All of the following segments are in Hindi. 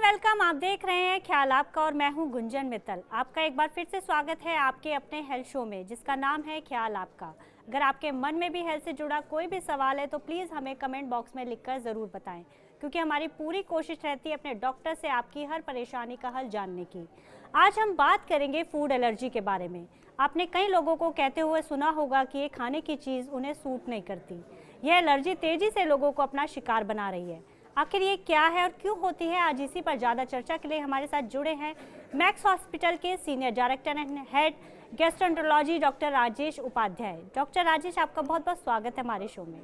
वेलकम। आप देख रहे हैं ख्याल आपका और मैं हूं गुंजन मित्तल। आपका एक बार फिर से स्वागत है आपके अपने हेल्थ शो में जिसका नाम है ख्याल आपका। अगर आपके मन में भी हेल्थ से जुड़ा कोई भी सवाल है तो प्लीज़ हमें कमेंट बॉक्स में लिखकर ज़रूर बताएं, क्योंकि हमारी पूरी कोशिश रहती है अपने डॉक्टर से आपकी हर परेशानी का हल जानने की। आज हम बात करेंगे फूड एलर्जी के बारे में। आपने कई लोगों को कहते हुए सुना होगा कि ये खाने की चीज़ उन्हें सूट नहीं करती। यह एलर्जी तेज़ी से लोगों को अपना शिकार बना रही है। आखिर ये क्या है और क्यों होती है, आज इसी पर ज़्यादा चर्चा के लिए हमारे साथ जुड़े हैं मैक्स हॉस्पिटल के senior director and head gastroenterology doctor Rajesh Upadhyay. Doctor Rajesh, आपका बहुत बहुत स्वागत है हमारे शो में।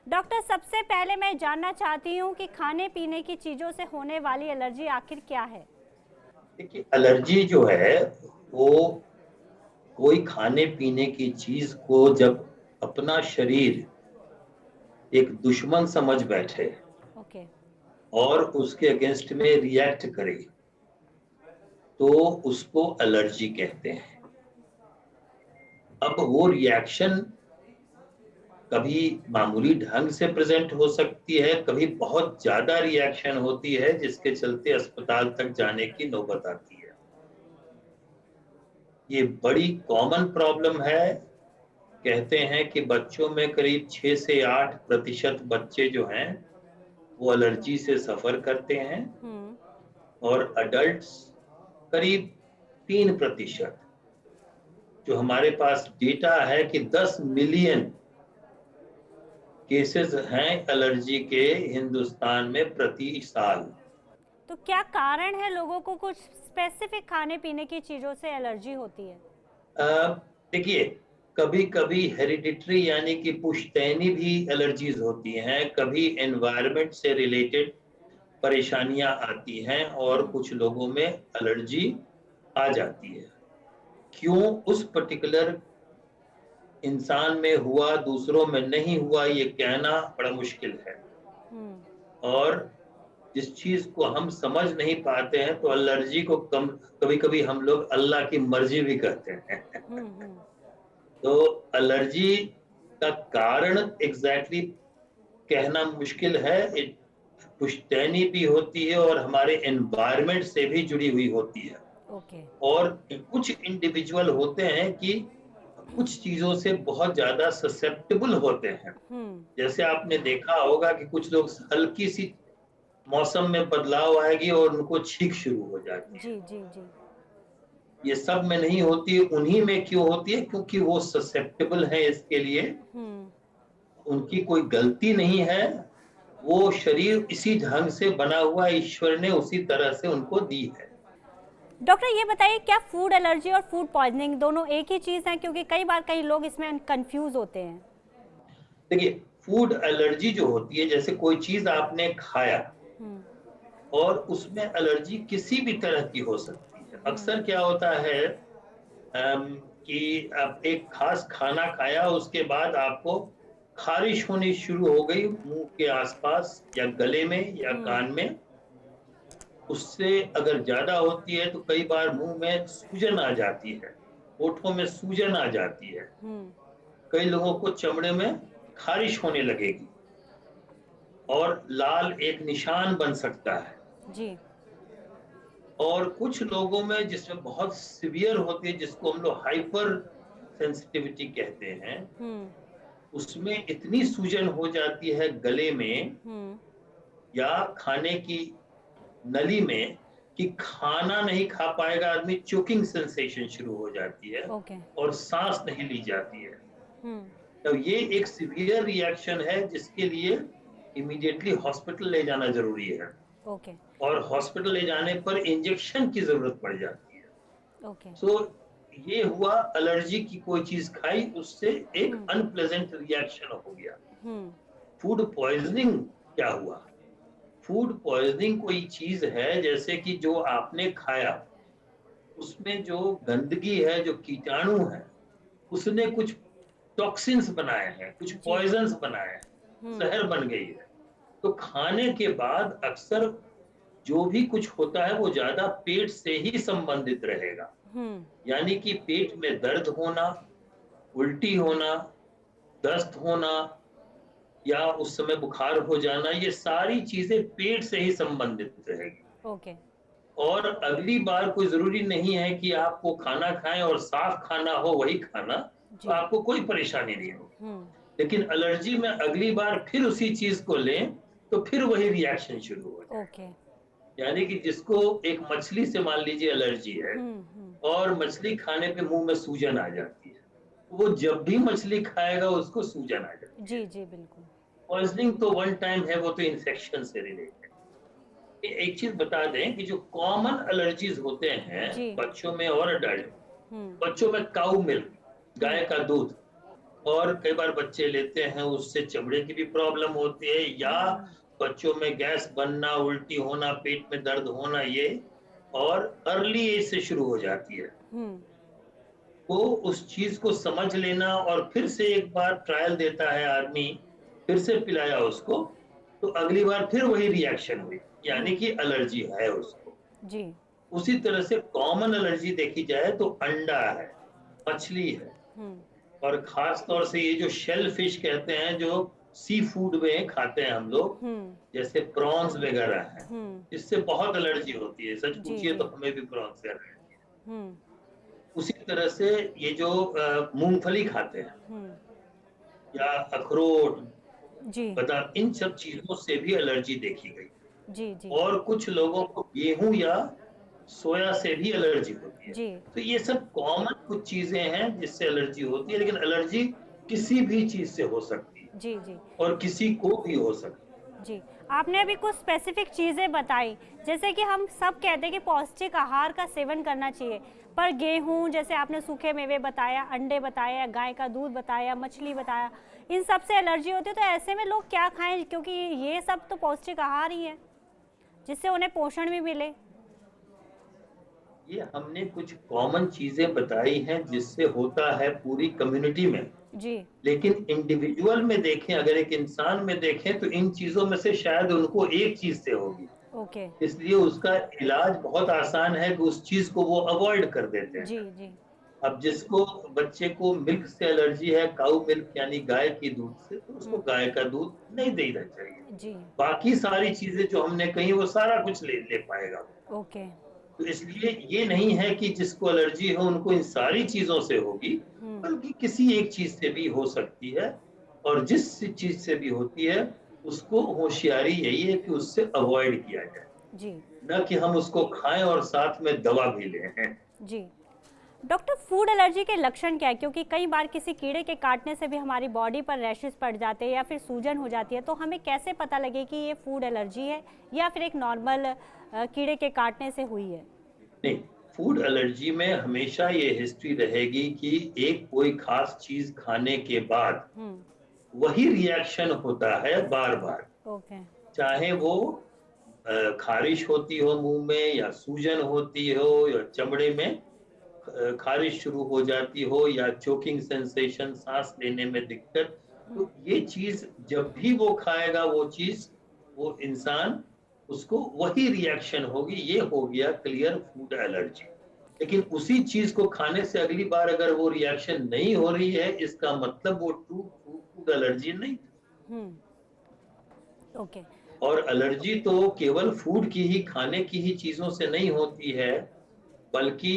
डॉक्टर, सबसे पहले मैं जानना चाहती हूँ कि खाने पीने की चीज़ों से होने वाली एलर्जी आखिर क्या है? देखिए, एलर्जी जो है वो कोई खाने पीने की चीज को जब अपना शरीर एक दुश्मन समझ बैठे ओके। और उसके अगेंस्ट में रिएक्ट करे तो उसको एलर्जी कहते हैं। अब वो रिएक्शन कभी मामूली ढंग से प्रेजेंट हो सकती है, कभी बहुत ज्यादा रिएक्शन होती है जिसके चलते अस्पताल तक जाने की नौबत आती है। ये बड़ी कॉमन प्रॉब्लम है। कहते हैं कि बच्चों में करीब 6 से 8% बच्चे जो हैं वो एलर्जी से सफर करते हैं और अडल्ट्स करीब 3%। जो हमारे पास डेटा है कि 10 मिलियन केसेस हैं एलर्जी के हिंदुस्तान में प्रति साल। तो क्या कारण है लोगों को कुछ स्पेसिफिक खाने पीने की चीज़ों से एलर्जी होती है? देखिए, कभी कभी हेरिडिटरी यानी कि पुश्तैनी भी एलर्जीज होती हैं, कभी एनवायरनमेंट से रिलेटेड परेशानियां आती हैं और कुछ लोगों में एलर्जी आ जाती है। क्यों उस पर्टिकुलर इंसान में हुआ दूसरों में नहीं हुआ ये कहना बड़ा मुश्किल है। और जिस चीज को हम समझ नहीं पाते हैं तो एलर्जी को कम कभी कभी हम लोग अल्लाह की मर्जी भी कहते हैं। तो एलर्जी का कारण एग्जैक्टली कहना मुश्किल है। पुश्तैनी भी होती है और हमारे एनवायरनमेंट से भी जुड़ी हुई होती है। ओके। और कुछ इंडिविजुअल होते हैं कि कुछ चीजों से बहुत ज्यादा ससेप्टेबल होते हैं। जैसे आपने देखा होगा कि कुछ लोग हल्की सी मौसम में बदलाव आएगी और उनको छींक शुरू हो जाती है। जी जी जी। ये सब में नहीं होती, उन्हीं में क्यों होती है? क्योंकि वो ससेप्टेबल है इसके लिए। उनकी कोई गलती नहीं है, वो शरीर इसी ढंग से बना हुआ ईश्वर ने उसी तरह से उनको दी है। डॉक्टर, ये बताइए, क्या फूड एलर्जी और फूड पॉइजनिंग दोनों एक ही चीज़ है? क्योंकि कई बार कई लोग इसमें कंफ्यूज होते हैं। देखिए, फूड एलर्जी जो होती है, जैसे कोई चीज आपने खाया और उसमें एलर्जी किसी भी तरह की हो सकती है। अक्सर क्या होता है कि आप एक खास खाना खाया, उसके बाद आपको खारिश होनी शुरू हो गई मुंह के आसपास या गले में या कान में। उससे अगर ज्यादा होती है तो कई बार मुंह में सूजन आ जाती है, होठों में सूजन आ जाती है। कई लोगों को चमड़े में खारिश होने लगेगी और लाल एक निशान बन सकता है। जी। और कुछ लोगों में जिसमें बहुत सीवियर होती है, जिसको हम लोग हाइपर सेंसिटिविटी कहते हैं, उसमें इतनी सूजन हो जाती है गले में या खाने की नली में कि खाना नहीं खा पाएगा आदमी, चोकिंग सेंसेशन शुरू हो जाती है और सांस नहीं ली जाती है। तो ये एक सीवियर रिएक्शन है जिसके लिए इमीडिएटली हॉस्पिटल ले जाना जरूरी है। और हॉस्पिटल ले जाने पर इंजेक्शन की जरूरत पड़ जाती है। सो ये हुआ, एलर्जी की कोई चीज खाई, उससे एक अनप्लेजेंट रिएक्शन हो गया। फूड पॉइजनिंग क्या हुआ? फूड पॉइजनिंग कोई चीज है जैसे कि जो आपने खाया उसमें जो गंदगी है, जो कीटाणु है, उसने कुछ टॉक्सिन्स बनाए हैं, कुछ पॉइजन्स बनाए हैं, जहर बन गई है। तो खाने के बाद अक्सर जो भी कुछ होता है वो ज्यादा पेट से ही संबंधित रहेगा। यानी कि पेट में दर्द होना, उल्टी होना, दस्त होना, या उस समय बुखार हो जाना, ये सारी चीजें पेट से ही संबंधित रहेगी। ओके। और अगली बार कोई जरूरी नहीं है कि आप वो खाना खाएं और साफ खाना हो वही खाना, तो जी। आपको कोई परेशानी नहीं होगी। हम्म। लेकिन एलर्जी में अगली बार फिर उसी चीज को लें तो फिर वही रिएक्शन शुरू हो जाए। ओके। यानी कि जिसको एक मछली से मान लीजिए एलर्जी है हम्म। और मछली खाने पे मुंह में सूजन आ जाती है, तो वो जब भी मछली खाएगा उसको सूजन आ जाती है। जी जी बिल्कुल। पॉइजनिंग तो वन टाइम है, वो तो इन्फेक्शन से रिलेटेड। एक चीज बता दें कि जो कॉमन एलर्जीज होते हैं जी। बच्चों में और अडल्ट, हम्म। बच्चों में काऊ मिल्क, हम्म। गाय का दूध, और कई बार बच्चे लेते हैं उससे चमड़े की भी प्रॉब्लम होती है, या बच्चों में गैस बनना, उल्टी होना, पेट में दर्द होना, ये और अर्ली एज से शुरू हो जाती है। हम्म। तो उस चीज को समझ लेना और फिर से एक बार ट्रायल देता है आदमी, फिर से पिलाया उसको, तो अगली बार फिर वही रिएक्शन हुई, यानी कि एलर्जी है उसको। जी। उसी तरह से कॉमन एलर्जी देखी जाए तो अंडा है, मछली है, हम्म। और खास तौर से ये जो शेल फिश कहते हैं, जो सी फूड में खाते हैं हम लोग, हम्म। जैसे प्रॉन्स वगैरह हैं, हम्म। इससे बहुत एलर्जी होती है। सच जी पूछिए जी। तो हमें भी प्रॉन्स से एलर्जी है। हम्म। उसी तरह से ये जो मूंगफली खाते हैं हम्म। या अखरोट, जी बादाम, इन सब चीजों से भी एलर्जी देखी गई। जी। जी और कुछ लोगों को गेहूं या सोया से भी एलर्जी होती है। जी। तो ये सब कॉमन कुछ चीजें हैं जिससे एलर्जी होती है, लेकिन एलर्जी किसी भी चीज से हो सकती है जी। जी और किसी को भी हो सकती जी। आपने अभी कुछ स्पेसिफिक चीज़ें बताई, जैसे कि हम सब कहते हैं कि पौष्टिक आहार का सेवन करना चाहिए, पर गेहूं, जैसे आपने सूखे मेवे बताया, अंडे बताया, गाय का दूध बताया, मछली बताया, इन सब से एलर्जी होती है। तो ऐसे में लोग क्या खाएं, क्योंकि ये सब तो पौष्टिक आहार ही है जिससे उन्हें पोषण भी मिले। है। ये हमने कुछ कॉमन चीजें बताई हैं जिससे होता है पूरी कम्युनिटी में, जी। लेकिन इंडिविजुअल में देखें, अगर एक इंसान में देखें तो इन चीजों में से शायद उनको एक चीज से होगी, ओके। इसलिए उसका इलाज बहुत आसान है कि उस चीज को वो अवॉइड कर देते हैं। जी जी। अब जिसको बच्चे को मिल्क से एलर्जी है, काऊ मिल्क यानी गाय की दूध से, तो उसको गाय का दूध नहीं देना चाहिए। जी। बाकी सारी चीजें जो हमने कही वो सारा कुछ ले ले पाएगा। ओके। तो इसलिए ये नहीं है कि जिसको एलर्जी हो उनको इन सारी चीजों से होगी, बल्कि किसी एक चीज से भी हो सकती है। और जिस चीज से भी होती है उसको होशियारी यही है कि उससे अवॉइड किया जाए, जी। न कि हम उसको खाएं और साथ में दवा भी लें। जी। डॉक्टर, फूड एलर्जी के लक्षण क्या है? क्योंकि कई बार किसी कीड़े के काटने से भी हमारी बॉडी पर रैशेस पड़ जाते हैं या फिर सूजन हो जाती है, तो हमें कैसे पता लगे कि ये फूड एलर्जी है या फिर एक नॉर्मल कीड़े के काटने से हुई है? नहीं, फूड एलर्जी में हमेशा ये हिस्ट्री रहेगी कि एक कोई खास चीज खाने के बाद वही रिएक्शन होता है बार बार, ओके। चाहे वो खारिश होती हो मुंह में, या सूजन होती हो, या चमड़े में खारिश शुरू हो जाती हो, या चोकिंग सेंसेशन, सांस लेने में दिक्कत। तो ये चीज जब भी वो खाएगा वो चीज, वो इंसान, उसको वही रिएक्शन होगी। ये हो गया क्लियर फूड एलर्जी। लेकिन उसी चीज को खाने से अगली बार अगर वो रिएक्शन नहीं हो रही है, इसका मतलब वो ट्रू फूड एलर्जी नहीं था। ओके। और एलर्जी तो केवल फूड की ही, खाने की ही चीजों से नहीं होती है, बल्कि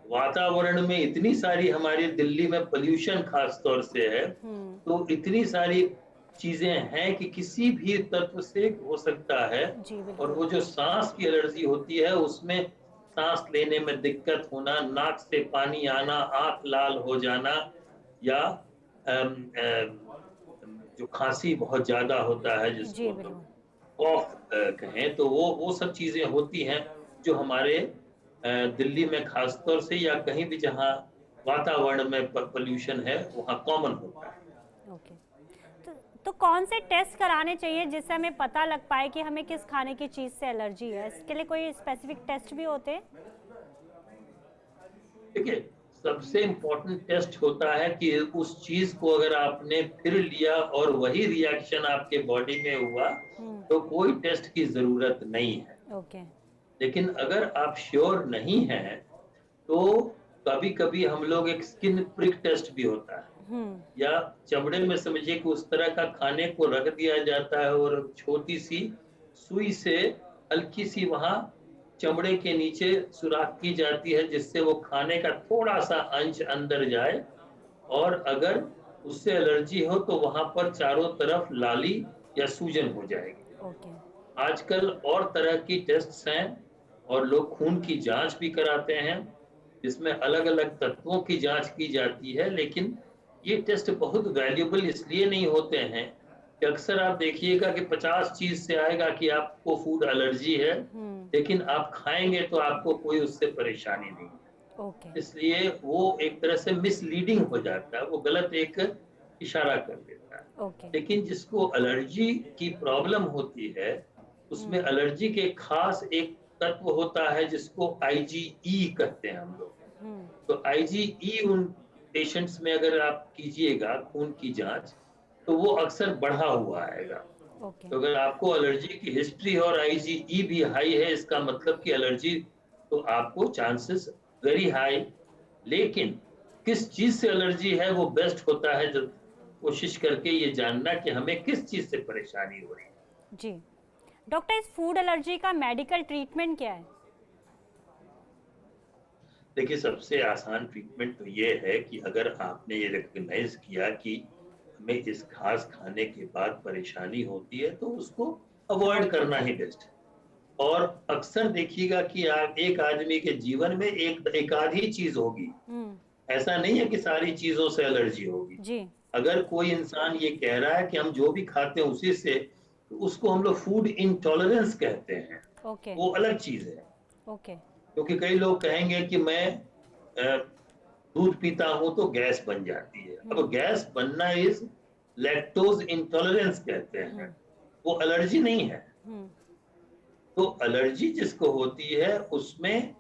वातावरण में इतनी सारी, हमारी दिल्ली में पोल्यूशन खास तौर से है, तो इतनी सारी चीजें हैं कि किसी भी तत्व से हो सकता है। जी और बिल्कुल। वो जो सांस की एलर्जी होती है उसमें सांस लेने में दिक्कत होना, नाक से पानी आना, आंख लाल हो जाना, या अम, जो खांसी बहुत ज्यादा होता है जी जिसको हम लोग बिल्कुल। कॉफ कहें, तो वो सब चीजें होती हैं जो हमारे दिल्ली में खास तौर से, या कहीं भी जहाँ वातावरण में पोल्यूशन है वहाँ कॉमन होता है। ओके। तो तो कौन से टेस्ट कराने चाहिए जिससे हमें पता लग पाए कि हमें किस खाने की चीज़ से एलर्जी है? इसके लिए कोई स्पेसिफिक टेस्ट भी होते हैं? देखिए, सबसे इम्पोर्टेंट टेस्ट होता है कि उस चीज को अगर आपने फिर लिया और वही रिएक्शन आपके बॉडी में हुआ, तो कोई टेस्ट की जरूरत नहीं है। ओके। लेकिन अगर आप श्योर नहीं हैं, तो कभी कभी हम लोग, एक स्किन प्रिक टेस्ट भी होता है, या चमड़े में समझिए कि उस तरह का खाने को रख दिया जाता है और छोटी सी सुई से हल्की सी वहां चमड़े के नीचे सुराख की जाती है, जिससे वो खाने का थोड़ा सा अंश अंदर जाए, और अगर उससे एलर्जी हो तो वहां पर चारों तरफ लाली या सूजन हो जाएगी। ओके। आजकल और तरह की टेस्ट्स हैं और लोग खून की जांच भी कराते हैं, जिसमें अलग-अलग तत्वों की जांच की जाती है। लेकिन ये टेस्ट बहुत वैल्यूएबल इसलिए नहीं होते हैं कि अक्सर आप देखिएगा कि 50 चीज़ से आएगा कि आपको फूड एलर्जी है, लेकिन आप खाएँगे तो आपको कोई उससे परेशानी नहीं है। ओके। इसलिए वो एक तरह से मिसलीडिंग हो जाता है, वो गलत एक इशारा कर देता है। ओके। लेकिन जिसको एलर्जी की प्रॉब्लम होती है, उसमें एलर्जी के खास एक तत्व होता है जिसको आईजीई कहते हैं हम लोग। तो आईजीई उन पेशेंट्स में अगर आप कीजिएगा खून की जांच, तो वो अक्सर बढ़ा हुआ आएगा। ओके। तो अगर आपको एलर्जी की हिस्ट्री है और आईजीई भी हाई है, इसका मतलब कि एलर्जी, तो आपको चांसेस वेरी हाई। लेकिन किस चीज से एलर्जी है वो बेस्ट होता है, जब कोशिश करके ये जानना कि हमें किस चीज से परेशानी हो रही है। जी। डॉक्टर, इस फूड एलर्जी का मेडिकल ट्रीटमेंट क्या है? देखिए, सबसे आसान ट्रीटमेंट तो ये है कि अगर आपने ये रिकॉग्नाइज किया कि हमें इस खास खाने के बाद परेशानी होती है, तो उसको अवॉइड अवॉइड करना करना। ही बेस्ट है। और अक्सर देखिएगा कि आप एक आदमी के जीवन में एक आध ही चीज होगी, ऐसा नहीं है कि सारी चीजों से एलर्जी होगी। जी। अगर कोई इंसान ये कह रहा है कि हम जो भी खाते हैं उसी से, तो उसको हम लोग फूड इंटॉलरेंस कहते हैं। ओके। वो अलग चीज है। ओके। क्योंकि कई लोग कहेंगे कि मैं दूध पीता हूं तो गैस बन जाती है। अब गैस बनना इज लैक्टोज इंटॉलरेंस कहते हैं, वो एलर्जी नहीं है। तो एलर्जी जिसको होती है उसमें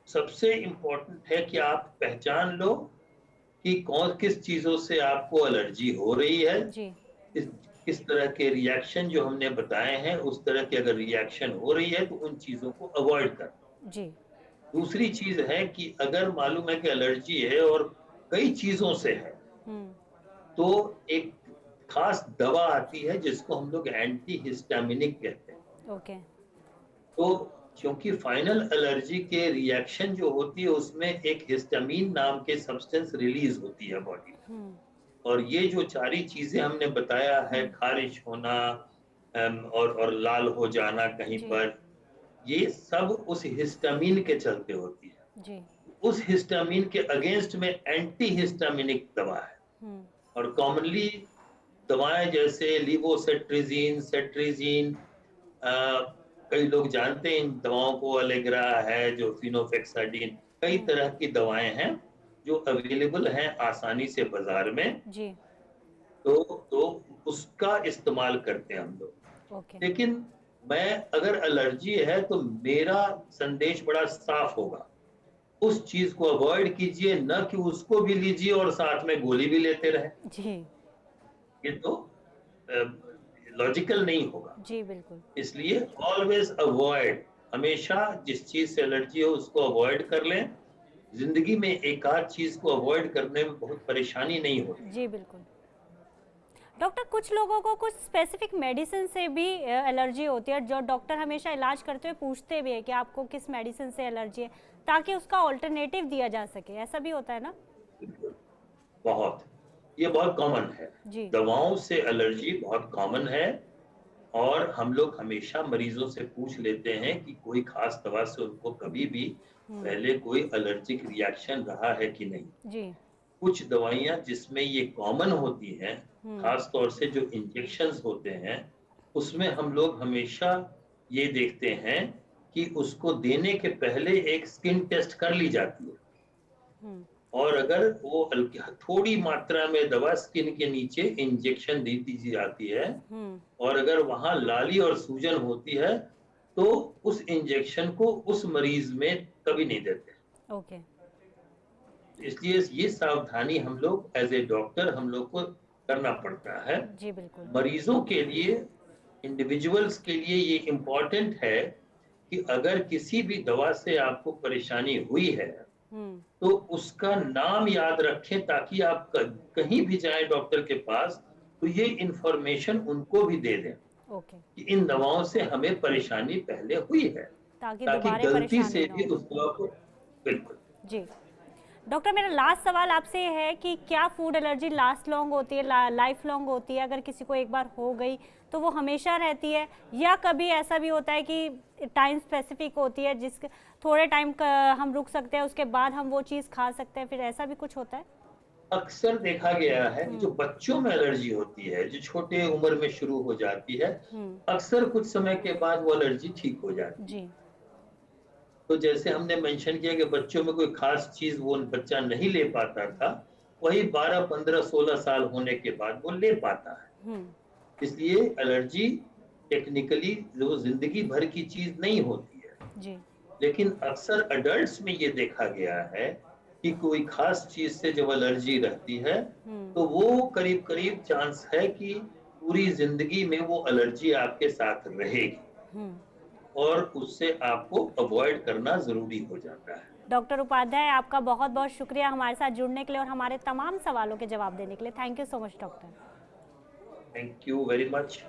सबसे इम्पोर्टेंट है कि आप पहचान लो कि कौन किस चीजों से आपको एलर्जी हो रही है। जी। किस किस तरह के रिएक्शन जो हमने बताए हैं, उस तरह के अगर रिएक्शन हो रही है तो उन चीजों को अवॉइड कर। जी। दूसरी चीज है कि अगर मालूम है कि एलर्जी है और कई चीजों से है, तो एक खास दवा आती है जिसको हम लोग एंटी हिस्टामिनिक कहते हैं। ओके। तो क्योंकि फाइनल एलर्जी के रिएक्शन जो होती है उसमें एक हिस्टामिन नाम के सब्सटेंस रिलीज होती है बॉडी में, और ये जो सारी चीजें हमने बताया है, खारिश होना और लाल हो जाना कहीं जी। पर, ये सब उस हिस्टामिन के चलते होती है। जी। उस हिस्टामिन के अगेंस्ट में एंटी हिस्टामिनिक दवा है। और कॉमनली दवाएं जैसे लिवोसेट्रिजीन, सेट्रिजीन, कई लोग जानते हैं इन दवाओं को, अलेग्रा है, जो फिनोफेक्साडीन, कई तरह की दवाएं हैं जो अवेलेबल हैं आसानी से बाजार में। जी। तो उसका इस्तेमाल करते हैं हम लोग। ओके। लेकिन मैं अगर एलर्जी है तो मेरा संदेश बड़ा साफ होगा, उस चीज को अवॉइड कीजिए, न कि उसको भी लीजिए और साथ में गोली भी लेते रहे। जी। ये तो लॉजिकल नहीं होगा। जी बिल्कुल। इसलिए ऑलवेज अवॉइड, हमेशा जिस चीज से एलर्जी हो उसको अवॉइड कर लें। जिंदगी में एक आध चीज को अवॉइड करने में बहुत परेशानी नहीं होती। जी बिल्कुल। डॉक्टर, कुछ लोगों को कुछ स्पेसिफिक मेडिसिन से भी एलर्जी होती है, जो डॉक्टर हमेशा इलाज करते हुए पूछते भी है कि आपको किस मेडिसिन से एलर्जी है, ताकि उसका ऑल्टरनेटिव दिया जा सके। ऐसा भी होता है ना? बहुत, ये बहुत कॉमन है। जी। दवाओं से एलर्जी बहुत कॉमन है, और हम लोग हमेशा मरीजों से पूछ लेते हैं कि कोई खास दवा से उनको कभी भी पहले कोई एलर्जिक रिएक्शन रहा है कि नहीं। जी। कुछ दवाइयाँ जिसमें ये कॉमन होती हैं, खास तौर से जो इंजेक्शंस होते हैं, उसमें हम लोग हमेशा ये देखते हैं कि उसको देने के पहले एक स्किन टेस्ट कर ली जाती है, और अगर वो थोड़ी मात्रा में दवा स्किन के नीचे इंजेक्शन दे दी जाती है, और अगर वहां लाली और सूजन होती है, तो उस इंजेक्शन को उस मरीज में कभी नहीं देते। ओके। इसलिए ये सावधानी हम लोग एज ए डॉक्टर हम लोग को करना पड़ता है। जी बिल्कुल। मरीजों के लिए, इंडिविजुअल्स के लिए ये इम्पोर्टेंट है कि अगर किसी भी दवा से आपको परेशानी हुई है, तो उसका नाम याद रखें ताकि आप कहीं भी जाएं डॉक्टर के पास तो ये इंफॉर्मेशन उनको भी दे दें ओके। कि इन दवाओं से हमें परेशानी पहले हुई है, ताकि ताकि दोबारा गलती परेशानी से ना भी हो। उस दवा को बिल्कुल। जी। डॉक्टर, मेरा लास्ट सवाल आपसे ये है कि क्या फूड एलर्जी लास्ट लॉन्ग होती है, लाइफ लॉन्ग होती है? अगर किसी को एक बार हो गई तो वो हमेशा रहती है, या कभी ऐसा भी होता है कि टाइम स्पेसिफिक होती है, जिस थोड़े टाइम हम रुक सकते हैं, उसके बाद हम वो चीज़ खा सकते हैं, फिर ऐसा भी कुछ होता है? अक्सर देखा गया है कि जो बच्चों में एलर्जी होती है, जो छोटे उम्र में शुरू हो जाती है, अक्सर कुछ समय के बाद वो एलर्जी ठीक हो जाती है। जी। तो जैसे हमने मेंशन किया कि बच्चों में कोई खास चीज वो बच्चा नहीं ले पाता था, वही 12, 15, 16 साल होने के बाद वो ले पाता है। इसलिए एलर्जी टेक्निकली वो जिंदगी भर की चीज नहीं होती है, जी। लेकिन अक्सर अडल्ट्स में ये देखा गया है कि कोई खास चीज से जब एलर्जी रहती है तो वो करीब करीब चांस है कि पूरी जिंदगी में वो एलर्जी आपके साथ रहेगी और उससे आपको अवॉइड करना जरूरी हो जाता है। डॉक्टर उपाध्याय, आपका बहुत बहुत शुक्रिया हमारे साथ जुड़ने के लिए और हमारे तमाम सवालों के जवाब देने के लिए। Thank you so much doctor. Thank you very much.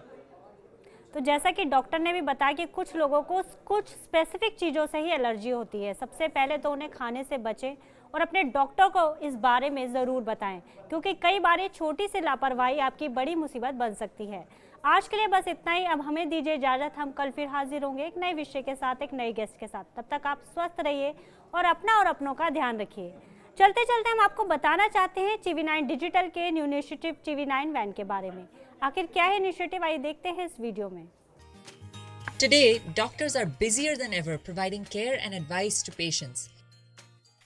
तो जैसा कि डॉक्टर ने भी बताया कि कुछ लोगों को कुछ स्पेसिफिक चीज़ों से ही एलर्जी होती है। सबसे पहले तो उन्हें खाने से बचें और अपने डॉक्टर को इस बारे में ज़रूर बताएं, क्योंकि कई बार ये छोटी सी लापरवाही आपकी बड़ी मुसीबत बन सकती है। आज के लिए बस इतना ही। अब हमें दीजिए इजाज़त। हम कल फिर हाजिर होंगे एक नए विषय के साथ, एक नए गेस्ट के साथ। तब तक आप स्वस्थ रहिए और अपना और अपनों का ध्यान रखिए। चलते चलते हम आपको बताना चाहते हैं TV9 डिजिटल के न्यू इनिशिएटिव TV9 वैन के बारे में। आखिर क्या है इनिशिएटिव, आइए देखते हैं इस वीडियो में। Today, doctors are busier than ever providing care and advice to patients.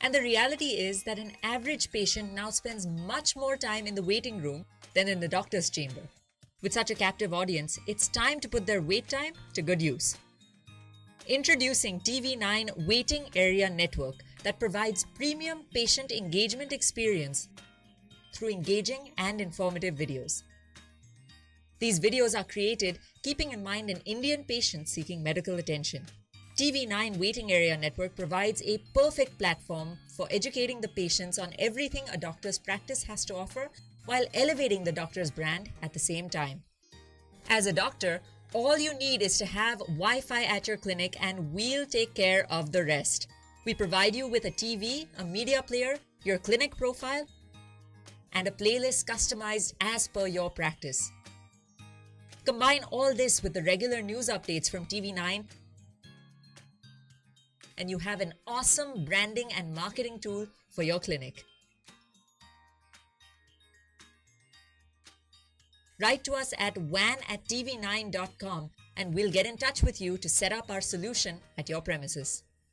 And the reality is that an average patient now spends much more time in the waiting room than in the doctor's chamber. With such a captive audience, it's time to put their wait time to good use. Introducing TV9 Waiting Area Network that provides premium patient engagement experience through engaging and informative videos. These videos are created keeping in mind an Indian patient seeking medical attention. TV9 Waiting Area Network provides a perfect platform for educating the patients on everything a doctor's practice has to offer while elevating the doctor's brand at the same time. As a doctor, all you need is to have Wi-Fi at your clinic and we'll take care of the rest. We provide you with a TV, a media player, your clinic profile, and a playlist customized as per your practice. Combine all this with the regular news updates from TV9 and you have an awesome branding and marketing tool for your clinic. Write to us at van@tv9.com and we'll get in touch with you to set up our solution at your premises.